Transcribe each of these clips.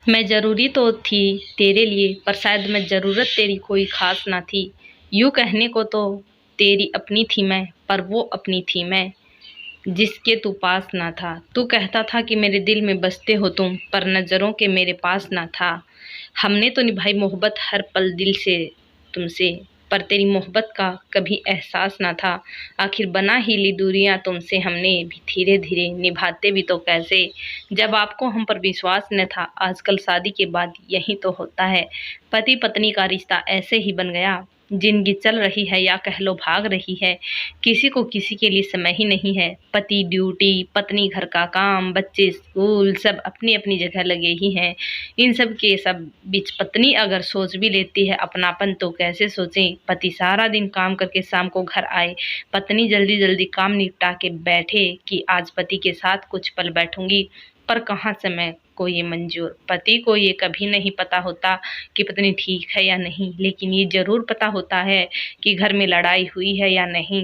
मैं ज़रूरी तो थी तेरे लिए, पर शायद मैं ज़रूरत तेरी कोई ख़ास ना थी। यूँ कहने को तो तेरी अपनी थी मैं, पर वो अपनी थी मैं जिसके तू पास ना था। तू कहता था कि मेरे दिल में बसते हो तुम, पर नज़रों के मेरे पास ना था। हमने तो निभाई मोहब्बत हर पल दिल से तुमसे, पर तेरी मोहब्बत का कभी एहसास ना था। आखिर बना ही ली दूरियां तुमसे हमने भी, धीरे धीरे निभाते भी तो कैसे, जब आपको हम पर विश्वास न था। आजकल शादी के बाद यही तो होता है, पति पत्नी का रिश्ता ऐसे ही बन गया। जिंदगी चल रही है या कह लो भाग रही है, किसी को किसी के लिए समय ही नहीं है। पति ड्यूटी, पत्नी घर का काम, बच्चे स्कूल, सब अपनी अपनी जगह लगे ही हैं। इन सब के सब बीच पत्नी अगर सोच भी लेती है अपनापन, तो कैसे सोचें। पति सारा दिन काम करके शाम को घर आए, पत्नी जल्दी जल्दी काम निपटा के बैठे कि आज पति के साथ कुछ पल बैठूंगी, पर कहाँ समय को ये मंजूर। पति को ये कभी नहीं पता होता कि पत्नी ठीक है या नहीं, लेकिन ये जरूर पता होता है कि घर में लड़ाई हुई है या नहीं,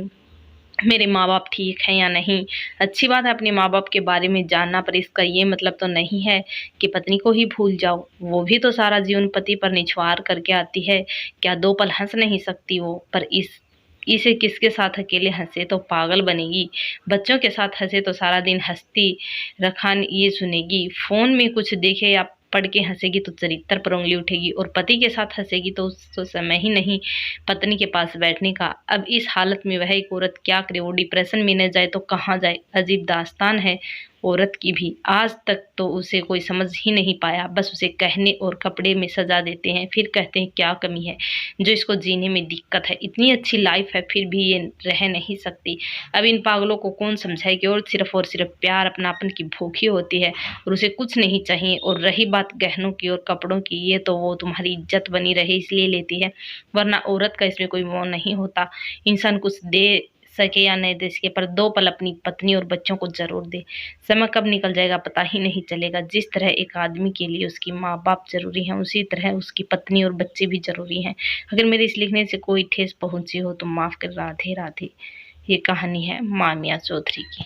मेरे माँ बाप ठीक हैं या नहीं। अच्छी बात है अपने माँ बाप के बारे में जानना, पर इसका ये मतलब तो नहीं है कि पत्नी को ही भूल जाओ। वो भी तो सारा जीवन पति पर निछावर करके आती है। क्या 2 पल हंस नहीं सकती वो? पर इसे किसके साथ अकेले हंसे तो पागल बनेगी, बच्चों के साथ हंसे तो सारा दिन हंसती रखान ये सुनेगी, फोन में कुछ देखे या पढ़ के हंसेगी तो चरित्र पर उंगली उठेगी, और पति के साथ हंसेगी तो उसको समय ही नहीं पत्नी के पास बैठने का। अब इस हालत में वह एक औरत क्या करे? वो डिप्रेशन में न जाए तो कहाँ जाए? अजीब दास्तान है औरत की भी। आज तक तो उसे कोई समझ ही नहीं पाया, बस उसे कहने और कपड़े में सजा देते हैं, फिर कहते हैं क्या कमी है जो इसको जीने में दिक्कत है। इतनी अच्छी लाइफ है फिर भी ये रह नहीं सकती। अब इन पागलों को कौन समझाए कि और सिर्फ प्यार अपनापन की भूखी होती है और उसे कुछ नहीं चाहिए। और रही बात गहनों की और कपड़ों की, ये तो वो तुम्हारी इज्जत बनी रहे इसलिए लेती है, वरना औरत का इसमें कोई मोह नहीं होता। इंसान कुछ दे सके या नहीं दे सके, पर 2 पल अपनी पत्नी और बच्चों को जरूर दे। समय कब निकल जाएगा पता ही नहीं चलेगा। जिस तरह एक आदमी के लिए उसकी माँ बाप जरूरी हैं, उसी तरह उसकी पत्नी और बच्चे भी जरूरी हैं। अगर मेरे इस लिखने से कोई ठेस पहुंची हो तो माफ कर। राधे राधे। ये कहानी है मामिया चौधरी की।